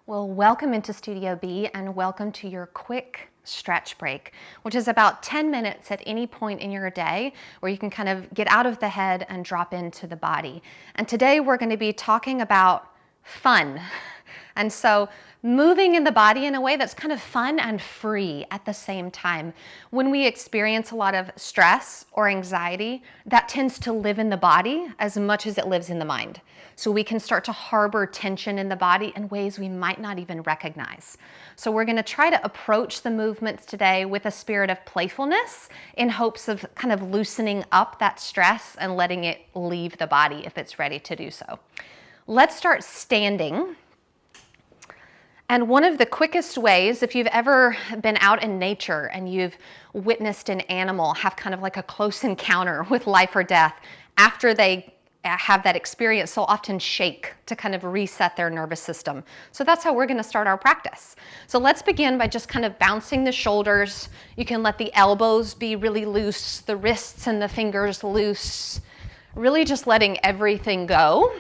Well, welcome into Studio B and welcome to your quick stretch break, which is about 10 minutes at any point in your day where you can kind of get out of the head and drop into the body. And today we're going to be talking about fun. And so moving in the body in a way that's kind of fun and free at the same time. When we experience a lot of stress or anxiety, that tends to live in the body as much as it lives in the mind. So we can start to harbor tension in the body in ways we might not even recognize. So we're going to try to approach the movements today with a spirit of playfulness in hopes of kind of loosening up that stress and letting it leave the body if it's ready to do so. Let's start standing. And one of the quickest ways, if you've ever been out in nature and you've witnessed an animal have kind of like a close encounter with life or death, after they have that experience, they'll often shake to kind of reset their nervous system. So that's how we're going to start our practice. So let's begin by just kind of bouncing the shoulders. You can let the elbows be really loose, the wrists and the fingers loose, really just letting everything go.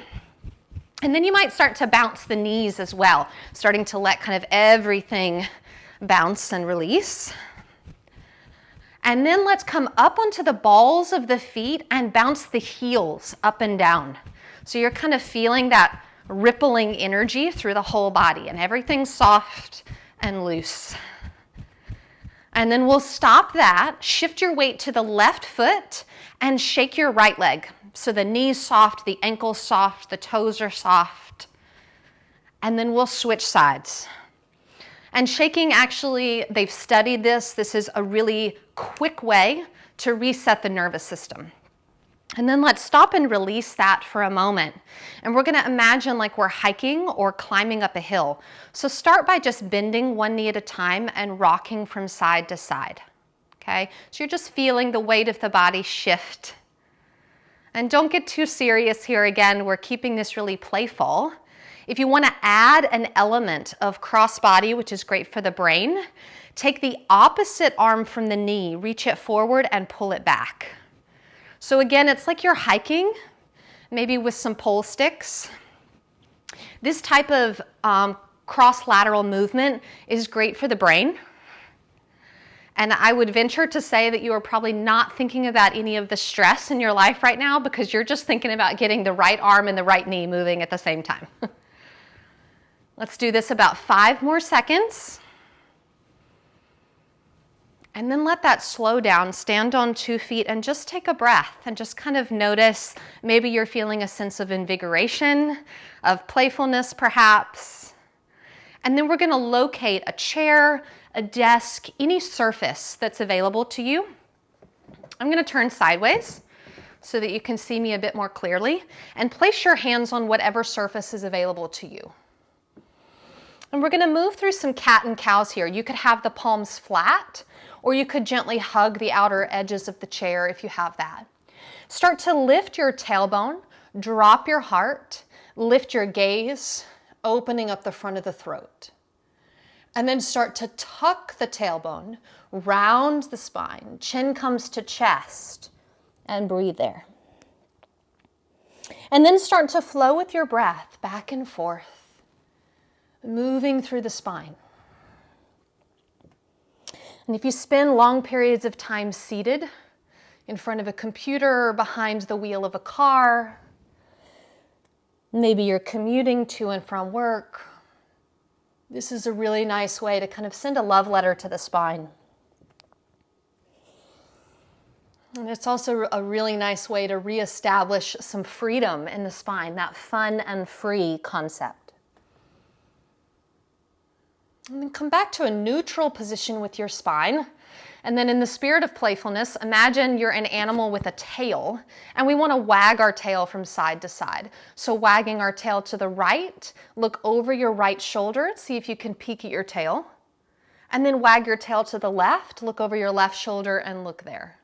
And then you might start to bounce the knees as well, starting to let kind of everything bounce and release. And then let's come up onto the balls of the feet and bounce the heels up and down. So you're kind of feeling that rippling energy through the whole body and everything's soft and loose. And then we'll stop that, shift your weight to the left foot and shake your right leg. So the knee's soft, the ankle's soft, the toes are soft. And then we'll switch sides. And shaking, actually, they've studied this. This is a really quick way to reset the nervous system. And then let's stop and release that for a moment. And we're going to imagine like we're hiking or climbing up a hill. So start by just bending one knee at a time and rocking from side to side. Okay? So you're just feeling the weight of the body shift. And don't get too serious here. Again, we're keeping this really playful. If you want to add an element of cross-body, which is great for the brain, take the opposite arm from the knee, reach it forward and pull it back. So again, it's like you're hiking, maybe with some pole sticks. This type of cross-lateral movement is great for the brain. And I would venture to say that you are probably not thinking about any of the stress in your life right now because you're just thinking about getting the right arm and the right knee moving at the same time. Let's do this about 5 more seconds. And then let that slow down, stand on 2 feet and just take a breath and just kind of notice maybe you're feeling a sense of invigoration, of playfulness perhaps. And then we're going to locate a chair, a desk, any surface that's available to you. I'm going to turn sideways so that you can see me a bit more clearly and place your hands on whatever surface is available to you. And we're going to move through some cat and cows here. You could have the palms flat or you could gently hug the outer edges of the chair if you have that. Start to lift your tailbone, drop your heart, lift your gaze, opening up the front of the throat. And then start to tuck the tailbone, round the spine, chin comes to chest, and breathe there. And then start to flow with your breath back and forth, moving through the spine. And if you spend long periods of time seated in front of a computer or behind the wheel of a car, maybe you're commuting to and from work, this is a really nice way to kind of send a love letter to the spine. And it's also a really nice way to reestablish some freedom in the spine, that fun and free concept. And then come back to a neutral position with your spine. And then in the spirit of playfulness, imagine you're an animal with a tail, and we want to wag our tail from side to side. So wagging our tail to the right, look over your right shoulder, see if you can peek at your tail. And then wag your tail to the left, look over your left shoulder and look there.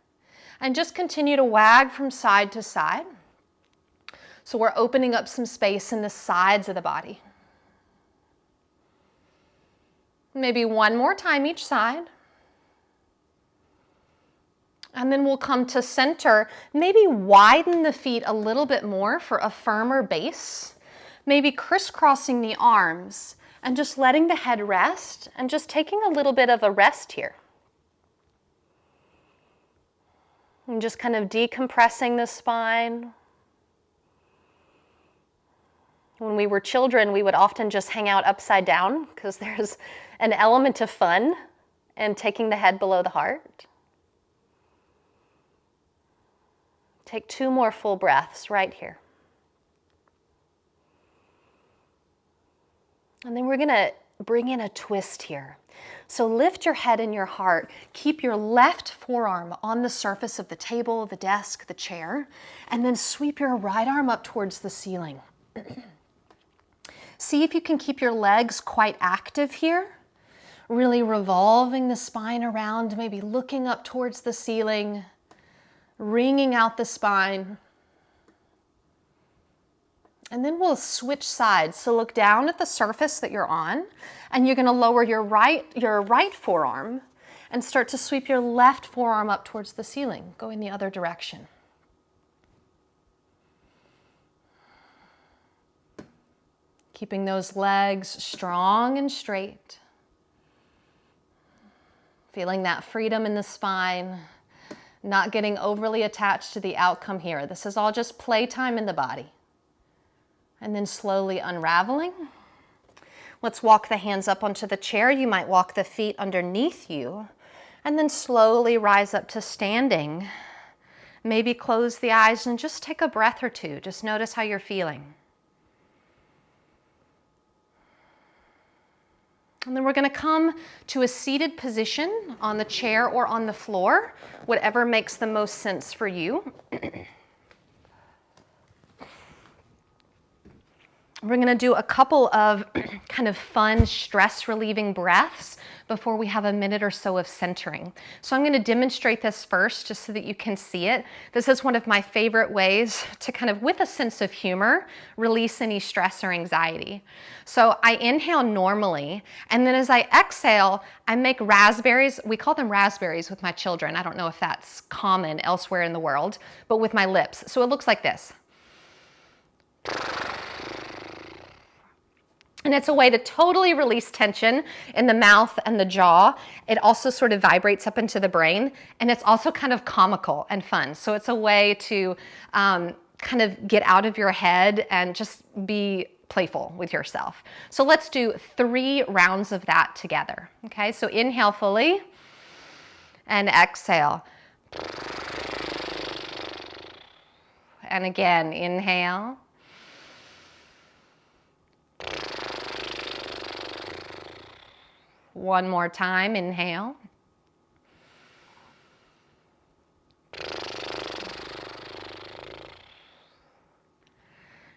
And just continue to wag from side to side. So we're opening up some space in the sides of the body. Maybe one more time each side. And then we'll come to center. Maybe widen the feet a little bit more for a firmer base. Maybe crisscrossing the arms And just letting the head rest and just taking a little bit of a rest here. And just kind of decompressing the spine. When we were children, we would often just hang out upside down because there's an element of fun in taking the head below the heart. Take 2 more full breaths right here. And then we're going to bring in a twist here. So lift your head and your heart. Keep your left forearm on the surface of the table, the desk, the chair, and then sweep your right arm up towards the ceiling. See if you can keep your legs quite active here, really revolving the spine around, maybe looking up towards the ceiling, wringing out the spine. And then we'll switch sides. So look down at the surface that you're on, and you're going to lower your right forearm and start to sweep your left forearm up towards the ceiling, going the other direction. Keeping those legs strong and straight. Feeling that freedom in the spine, not getting overly attached to the outcome here. This is all just playtime in the body. And then slowly unraveling. Let's walk the hands up onto the chair. You might walk the feet underneath you and then slowly rise up to standing. Maybe close the eyes and just take a breath or two. Just notice how you're feeling. And then we're going to come to a seated position on the chair or on the floor, whatever makes the most sense for you. We're going to do a couple of kind of fun stress relieving breaths before we have a minute or so of centering. So I'm going to demonstrate this first just so that you can see it. This is one of my favorite ways to kind of, with a sense of humor, release any stress or anxiety. So I inhale normally, and then as I exhale, I make raspberries. We call them raspberries with my children. I don't know if that's common elsewhere in the world, but with my lips. So it looks like this. And it's a way to totally release tension in the mouth and the jaw. It also sort of vibrates up into the brain, and it's also kind of comical and fun. So it's a way to kind of get out of your head and just be playful with yourself. So let's do 3 rounds of that together. Okay, so inhale fully and exhale. And again, inhale. One more time, inhale.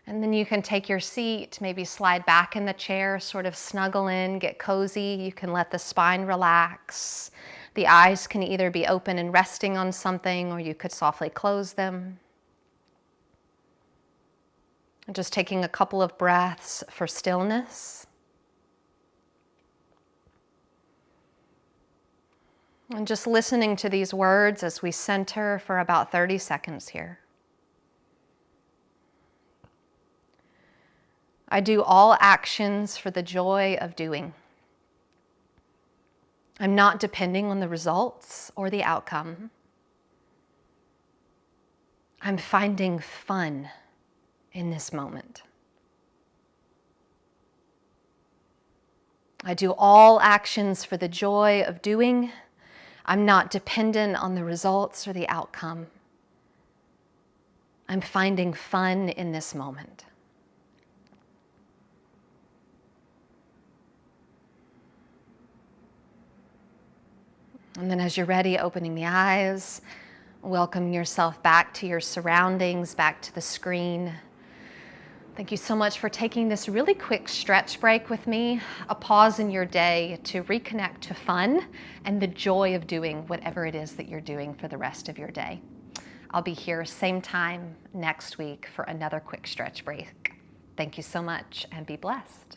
And then you can take your seat, maybe slide back in the chair, sort of snuggle in, get cozy. You can let the spine relax. The eyes can either be open and resting on something, or you could softly close them. And just taking a couple of breaths for stillness. And just listening to these words as we center for about 30 seconds here. I do all actions for the joy of doing. I'm not depending on the results or the outcome. I'm finding fun in this moment. I do all actions for the joy of doing. I'm not dependent on the results or the outcome. I'm finding fun in this moment. And then as you're ready, opening the eyes, welcoming yourself back to your surroundings, back to the screen. Thank you so much for taking this really quick stretch break with me, a pause in your day to reconnect to fun and the joy of doing whatever it is that you're doing for the rest of your day. I'll be here same time next week for another quick stretch break. Thank you so much and be blessed.